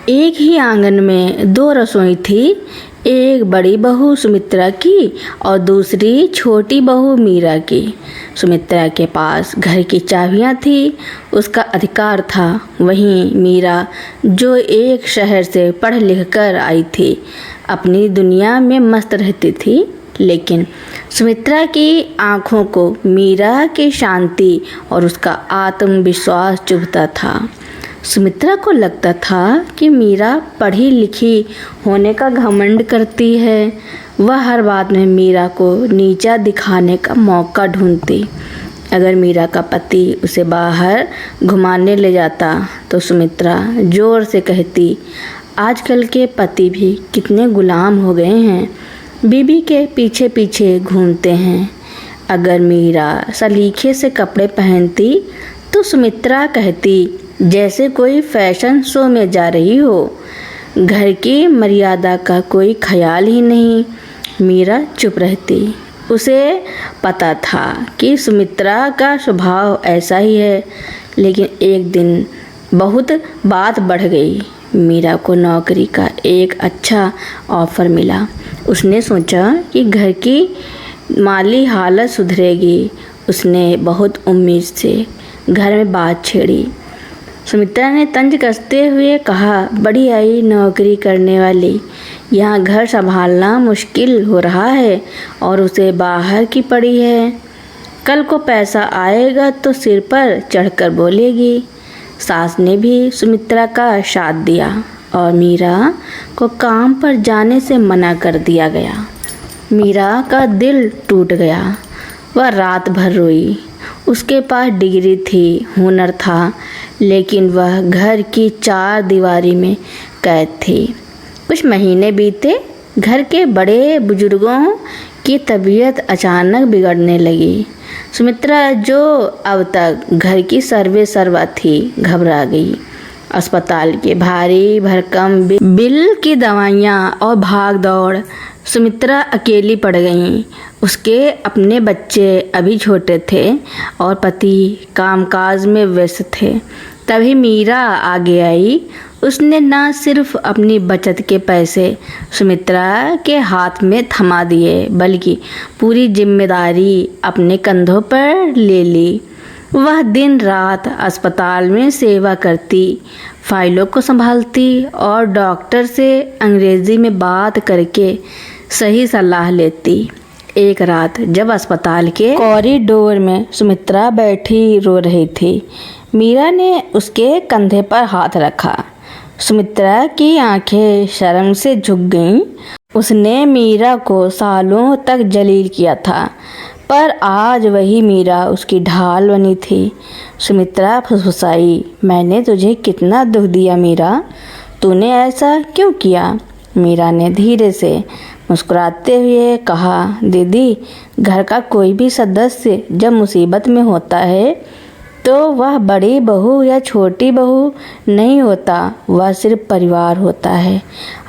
एक ही आंगन में दो रसोई थी, एक बड़ी बहू सुमित्रा की और दूसरी छोटी बहू मीरा की। सुमित्रा के पास घर की चाबियां थी, उसका अधिकार था। वहीं मीरा, जो एक शहर से पढ़ लिख कर आई थी, अपनी दुनिया में मस्त रहती थी। लेकिन सुमित्रा की आंखों को मीरा की शांति और उसका आत्मविश्वास चुभता था। सुमित्रा को लगता था कि मीरा पढ़ी लिखी होने का घमंड करती है। वह हर बात में मीरा को नीचा दिखाने का मौका ढूंढती। अगर मीरा का पति उसे बाहर घुमाने ले जाता तो सुमित्रा जोर से कहती, आजकल के पति भी कितने गुलाम हो गए हैं, बीबी के पीछे पीछे घूमते हैं। अगर मीरा सलीखे से कपड़े पहनती तो सुमित्रा कहती, जैसे कोई फैशन शो में जा रही हो, घर की मर्यादा का कोई ख्याल ही नहीं। मीरा चुप रहती। उसे पता था कि सुमित्रा का स्वभाव ऐसा ही है। लेकिन एक दिन बहुत बात बढ़ गई। मीरा को नौकरी का एक अच्छा ऑफर मिला। उसने सोचा कि घर की माली हालत सुधरेगी। उसने बहुत उम्मीद से घर में बात छेड़ी। सुमित्रा ने तंज कसते हुए कहा, बड़ी आई नौकरी करने वाली, यहाँ घर संभालना मुश्किल हो रहा है और उसे बाहर की पड़ी है। कल को पैसा आएगा तो सिर पर चढ़कर बोलेगी। सास ने भी सुमित्रा का साथ दिया और मीरा को काम पर जाने से मना कर दिया गया। मीरा का दिल टूट गया। वह रात भर रोई। उसके पास डिग्री थी, हुनर था, लेकिन वह घर की चार दीवारी में कैद थी। कुछ महीने बीते। घर के बड़े बुजुर्गों की तबीयत अचानक बिगड़ने लगी। सुमित्रा, जो अब तक घर की सर्वे सर्वा थी, घबरा गई। अस्पताल के भारी भरकम बिल की दवाइयाँ और भाग दौड़। सुमित्रा अकेली पड़ गई। उसके अपने बच्चे अभी छोटे थे और पति कामकाज में व्यस्त थे। तभी मीरा आगे आई। उसने न सिर्फ अपनी बचत के पैसे सुमित्रा के हाथ में थमा दिए, बल्कि पूरी जिम्मेदारी अपने कंधों पर ले ली। वह दिन रात अस्पताल में सेवा करती, फाइलों को संभालती और डॉक्टर से अंग्रेजी में बात करके सही सलाह लेती। एक रात जब अस्पताल के कॉरिडोर में सुमित्रा बैठी रो रही थी, मीरा ने उसके कंधे पर हाथ रखा। सुमित्रा की आंखें शर्म से झुक गईं। उसने मीरा को सालों तक जलील किया था, पर आज वही मीरा उसकी ढाल बनी थी। सुमित्रा फुसफुसाई, मैंने तुझे कितना दुख दिया मीरा, तूने ऐसा क्यों किया? मीरा ने धीरे से मुस्कुराते हुए कहा, दीदी, घर का कोई भी सदस्य जब मुसीबत में होता है तो वह बड़ी बहू या छोटी बहू नहीं होता, वह सिर्फ परिवार होता है।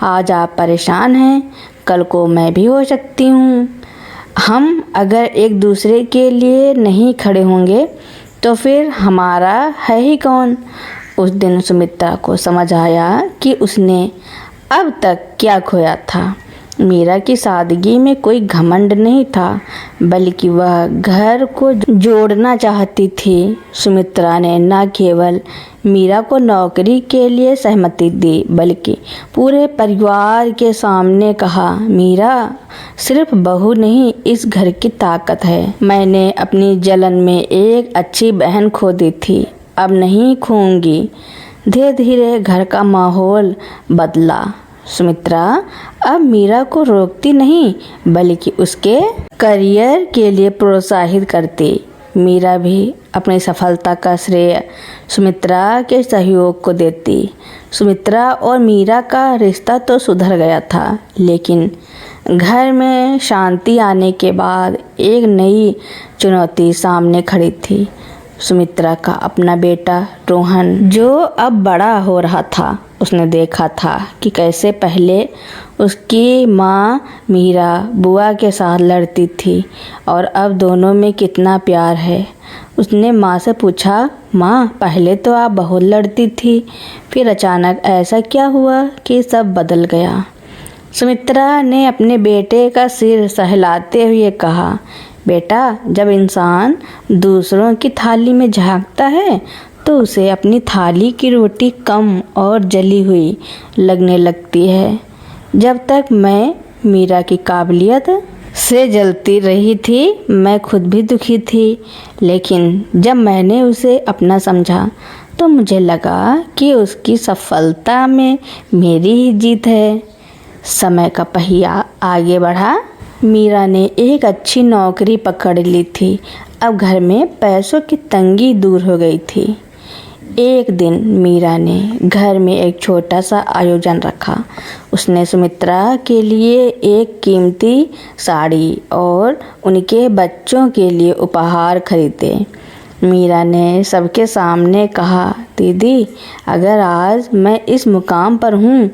आज आप परेशान हैं, कल को मैं भी हो सकती हूँ। हम अगर एक दूसरे के लिए नहीं खड़े होंगे तो फिर हमारा है ही कौन? उस दिन सुमित्रा को समझ आया कि उसने अब तक क्या खोया था। मीरा की सादगी में कोई घमंड नहीं था, बल्कि वह घर को जोड़ना चाहती थी। सुमित्रा ने न केवल मीरा को नौकरी के लिए सहमति दी, बल्कि पूरे परिवार के सामने कहा, मीरा सिर्फ बहू नहीं, इस घर की ताकत है। मैंने अपनी जलन में एक अच्छी बहन खो दी थी, अब नहीं खोऊंगी। धीरे धीरे घर का माहौल बदला। सुमित्रा अब मीरा को रोकती नहीं, बल्कि उसके करियर के लिए प्रोत्साहित करती। मीरा भी अपनी सफलता का श्रेय सुमित्रा के सहयोग को देती। सुमित्रा और मीरा का रिश्ता तो सुधर गया था, लेकिन घर में शांति आने के बाद एक नई चुनौती सामने खड़ी थी। सुमित्रा का अपना बेटा रोहन, जो अब बड़ा हो रहा था, उसने देखा था कि कैसे पहले उसकी माँ मीरा बुआ के साथ लड़ती थी और अब दोनों में कितना प्यार है। उसने माँ से पूछा, माँ पहले तो आप बहुत लड़ती थी, फिर अचानक ऐसा क्या हुआ कि सब बदल गया? सुमित्रा ने अपने बेटे का सिर सहलाते हुए कहा, बेटा, जब इंसान दूसरों की थाली में झांकता है तो उसे अपनी थाली की रोटी कम और जली हुई लगने लगती है। जब तक मैं मीरा की काबिलियत से जलती रही थी, मैं खुद भी दुखी थी, लेकिन जब मैंने उसे अपना समझा तो मुझे लगा कि उसकी सफलता में मेरी ही जीत है। समय का पहिया आगे बढ़ा। मीरा ने एक अच्छी नौकरी पकड़ ली थी। अब घर में पैसों की तंगी दूर हो गई थी। एक दिन मीरा ने घर में एक छोटा सा आयोजन रखा। उसने सुमित्रा के लिए एक कीमती साड़ी और उनके बच्चों के लिए उपहार खरीदे। मीरा ने सबके सामने कहा, दीदी, अगर आज मैं इस मुकाम पर हूँ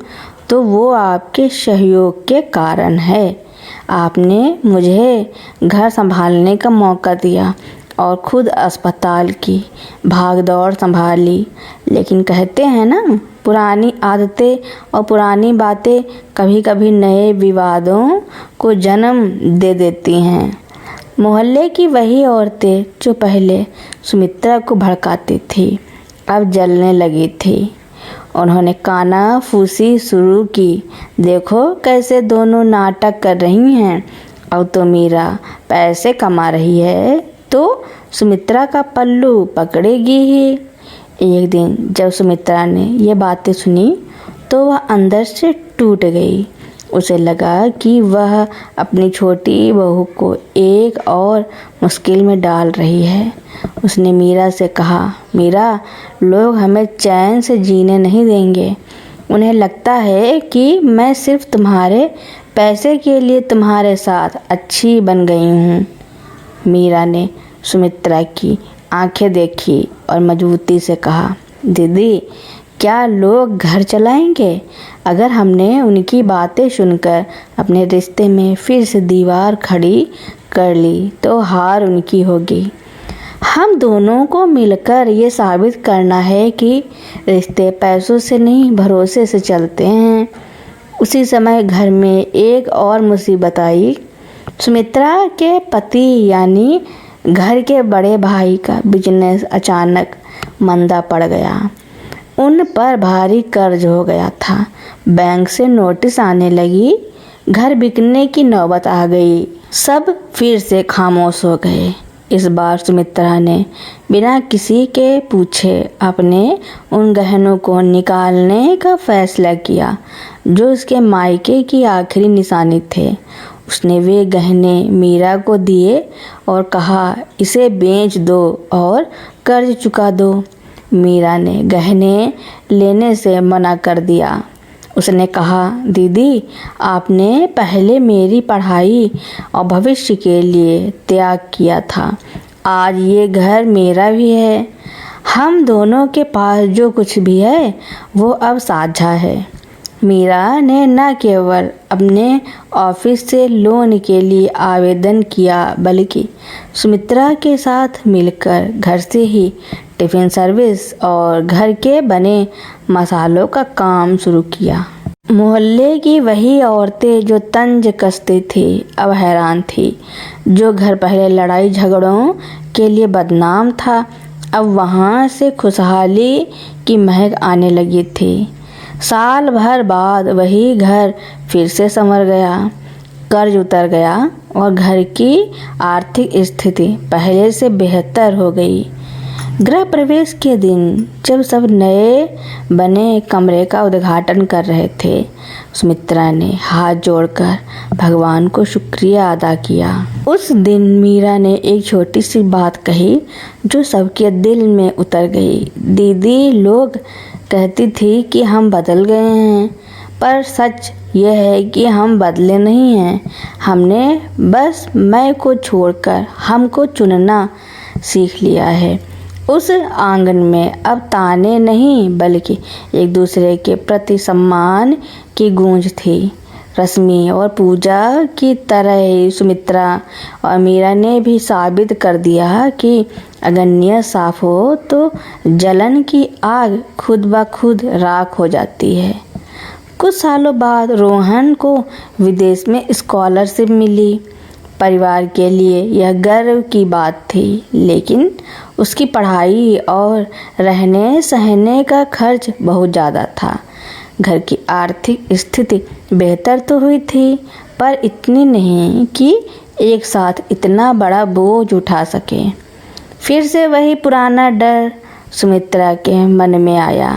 तो वो आपके सहयोग के कारण है। आपने मुझे घर संभालने का मौका दिया और खुद अस्पताल की भागदौड़ संभाली। लेकिन कहते हैं ना, पुरानी आदतें और पुरानी बातें कभी कभी नए विवादों को जन्म दे देती हैं। मोहल्ले की वही औरतें जो पहले सुमित्रा को भड़काती थी, अब जलने लगी थी। उन्होंने कानाफूसी शुरू की, देखो कैसे दोनों नाटक कर रही हैं। अब तो मीरा पैसे कमा रही है तो सुमित्रा का पल्लू पकड़ेगी ही। एक दिन जब सुमित्रा ने ये बातें सुनी तो वह अंदर से टूट गई। उसे लगा कि वह अपनी छोटी बहू को एक और मुश्किल में डाल रही है। उसने मीरा से कहा, मीरा, लोग हमें चैन से जीने नहीं देंगे। उन्हें लगता है कि मैं सिर्फ तुम्हारे पैसे के लिए तुम्हारे साथ अच्छी बन गई हूँ। मीरा ने सुमित्रा की आंखें देखी और मजबूती से कहा, दीदी, क्या लोग घर चलाएंगे? अगर हमने उनकी बातें सुनकर अपने रिश्ते में फिर से दीवार खड़ी कर ली तो हार उनकी होगी। हम दोनों को मिलकर ये साबित करना है कि रिश्ते पैसों से नहीं, भरोसे से चलते हैं। उसी समय घर में एक और मुसीबत आई। सुमित्रा के पति यानी घर के बड़े भाई का बिजनेस अचानक मंदा पड़ गया। उन पर भारी कर्ज हो गया था। बैंक से नोटिस आने लगी। घर बिकने की नौबत आ गई। सब फिर से खामोश हो गए। इस बार सुमित्रा ने बिना किसी के पूछे अपने उन गहनों को निकालने का फैसला किया जो उसके मायके की आखिरी निशानी थे। उसने वे गहने मीरा को दिए और कहा, इसे बेच दो और कर्ज चुका दो। मीरा ने गहने लेने से मना कर दिया। उसने कहा, दीदी, आपने पहले मेरी पढ़ाई और भविष्य के लिए त्याग किया था। आज ये घर मेरा भी है। हम दोनों के पास जो कुछ भी है वो अब साझा है। मीरा ने न केवल अपने ऑफिस से लोन के लिए आवेदन किया बल्कि सुमित्रा के साथ मिलकर घर से ही टिफ़िन सर्विस और घर के बने मसालों का काम शुरू किया। मोहल्ले की वही औरतें जो तंज कसती थी अब हैरान थी। जो घर पहले लड़ाई झगड़ों के लिए बदनाम था अब वहाँ से खुशहाली की महक आने लगी थी। साल भर बाद वही घर फिर से संवर गया। कर्ज उतर गया और घर की आर्थिक स्थिति पहले से बेहतर हो गई। गृह प्रवेश के दिन जब सब नए बने कमरे का उद्घाटन कर रहे थे, सुमित्रा ने हाथ जोड़कर भगवान को शुक्रिया अदा किया। उस दिन मीरा ने एक छोटी सी बात कही जो सबके दिल में उतर गई। दीदी, लोग कहती थी कि हम बदल गए हैं, पर सच यह है कि हम बदले नहीं हैं। हमने बस मैं को छोड़कर हम को चुनना सीख लिया है। उस आंगन में अब ताने नहीं बल्कि एक दूसरे के प्रति सम्मान की गूंज थी। रश्मि और पूजा की तरह ही सुमित्रा और मीरा ने भी साबित कर दिया कि अगर नीयत साफ हो तो जलन की आग खुद ब खुद राख हो जाती है। कुछ सालों बाद रोहन को विदेश में स्कॉलरशिप मिली। परिवार के लिए यह गर्व की बात थी, लेकिन उसकी पढ़ाई और रहने सहने का खर्च बहुत ज़्यादा था। घर की आर्थिक स्थिति बेहतर तो हुई थी, पर इतनी नहीं कि एक साथ इतना बड़ा बोझ उठा सके। फिर से वही पुराना डर सुमित्रा के मन में आया।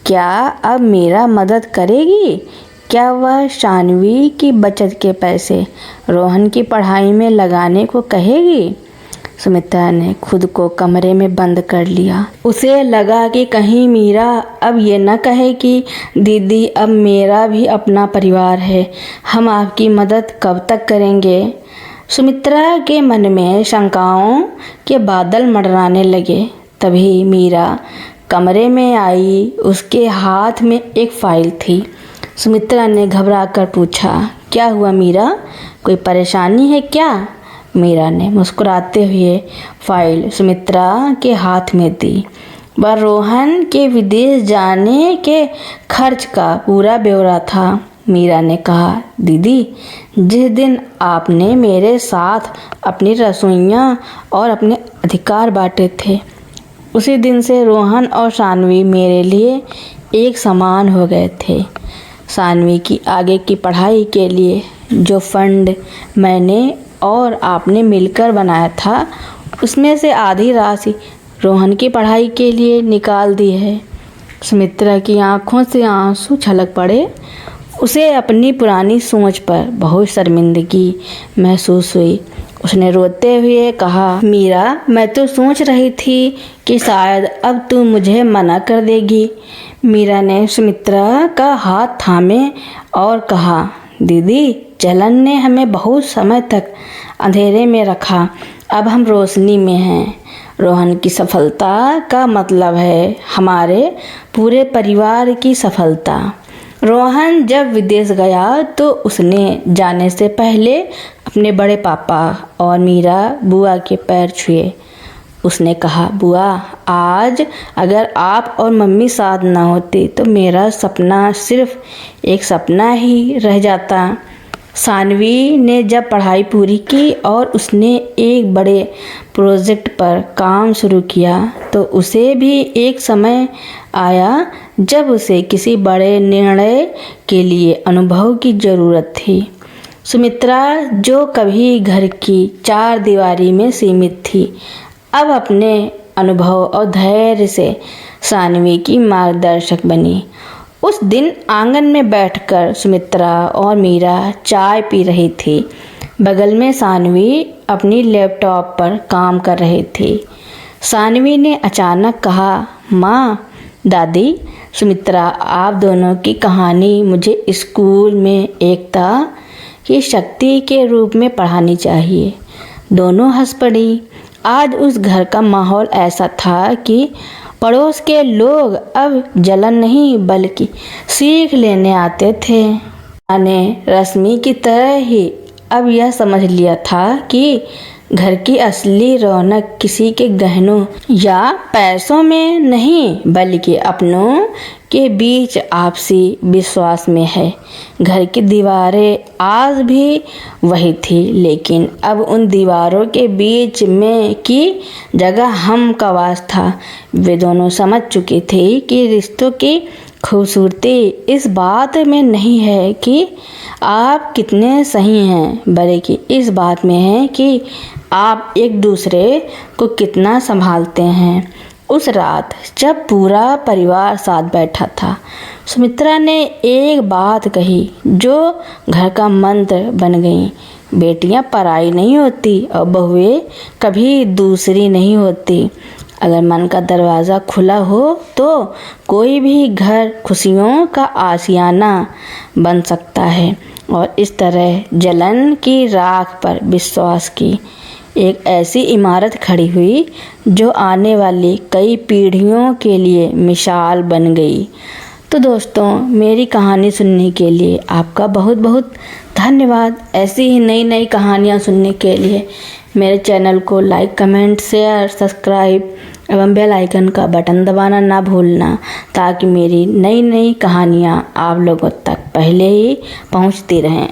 क्या अब मीरा मदद करेगी? क्या वह शानवी की बचत के पैसे रोहन की पढ़ाई में लगाने को कहेगी? सुमित्रा ने खुद को कमरे में बंद कर लिया। उसे लगा कि कहीं मीरा अब ये न कहे कि दीदी अब मेरा भी अपना परिवार है, हम आपकी मदद कब तक करेंगे। सुमित्रा के मन में शंकाओं के बादल मंडराने लगे। तभी मीरा कमरे में आई। उसके हाथ में एक फाइल थी। सुमित्रा ने घबराकर पूछा, क्या हुआ मीरा, कोई परेशानी है क्या? मीरा ने मुस्कुराते हुए फाइल सुमित्रा के हाथ में दी। वह रोहन के विदेश जाने के खर्च का पूरा ब्यौरा था। मीरा ने कहा, दीदी, जिस दिन आपने मेरे साथ अपनी रसोइयाँ और अपने अधिकार बांटे थे, उसी दिन से रोहन और शानवी मेरे लिए एक समान हो गए थे। शानवी की आगे की पढ़ाई के लिए जो फंड मैंने और आपने मिलकर बनाया था, उसमें से आधी राशि रोहन की पढ़ाई के लिए निकाल दी है। सुमित्रा की आंखों से आंसू छलक पड़े। उसे अपनी पुरानी सोच पर बहुत शर्मिंदगी महसूस हुई। उसने रोते हुए कहा, मीरा, मैं तो सोच रही थी कि शायद अब तू मुझे मना कर देगी। मीरा ने सुमित्रा का हाथ थामे और कहा, दीदी, जलन ने हमें बहुत समय तक अंधेरे में रखा, अब हम रोशनी में हैं। रोहन की सफलता का मतलब है हमारे पूरे परिवार की सफलता। रोहन जब विदेश गया तो उसने जाने से पहले अपने बड़े पापा और मीरा बुआ के पैर छुए। उसने कहा, बुआ, आज अगर आप और मम्मी साथ ना होती तो मेरा सपना सिर्फ एक सपना ही रह जाता। शानवी ने जब पढ़ाई पूरी की और उसने एक बड़े प्रोजेक्ट पर काम शुरू किया तो उसे भी एक समय आया जब उसे किसी बड़े निर्णय के लिए अनुभव की ज़रूरत थी। सुमित्रा, जो कभी घर की चार दीवारी में सीमित थी, अब अपने अनुभव और धैर्य से शानवी की मार्गदर्शक बनी। उस दिन आंगन में बैठकर सुमित्रा और मीरा चाय पी रही थी। बगल में शानवी अपनी लैपटॉप पर काम कर रही थी। शानवी ने अचानक कहा, माँ, दादी, सुमित्रा, आप दोनों की कहानी मुझे स्कूल में एकता की शक्ति के रूप में पढ़ानी चाहिए। दोनों हंस पड़ी। आज उस घर का माहौल ऐसा था कि पड़ोस के लोग अब जलन नहीं बल्कि सीख लेने आते थे। मैंने रश्मि की तरह ही अब यह समझ लिया था कि घर की असली रौनक किसी के गहनों या पैसों में नहीं बल्कि अपनों के बीच आपसी विश्वास में है। घर की दीवारें आज भी वही थी, लेकिन अब उन दीवारों के बीच में की जगह हम का वास था। वे दोनों समझ चुके थे कि रिश्तों की खूबसूरती इस बात में नहीं है कि आप कितने सही हैं, बल्कि इस बात में है कि आप एक दूसरे को कितना संभालते हैं। उस रात जब पूरा परिवार साथ बैठा था, सुमित्रा ने एक बात कही जो घर का मंत्र बन गई। बेटियां पराई नहीं होती और बहुएं कभी दूसरी नहीं होती। अगर मन का दरवाज़ा खुला हो तो कोई भी घर खुशियों का आशियाना बन सकता है। और इस तरह जलन की राख पर विश्वास की एक ऐसी इमारत खड़ी हुई जो आने वाली कई पीढ़ियों के लिए मिसाल बन गई। तो दोस्तों, मेरी कहानी सुनने के लिए आपका बहुत बहुत धन्यवाद। ऐसी ही नई नई कहानियाँ सुनने के लिए मेरे चैनल को लाइक, कमेंट, शेयर, सब्सक्राइब एवं बेल आइकन का बटन दबाना ना भूलना, ताकि मेरी नई नई कहानियाँ आप लोगों तक पहले ही पहुँचती रहें।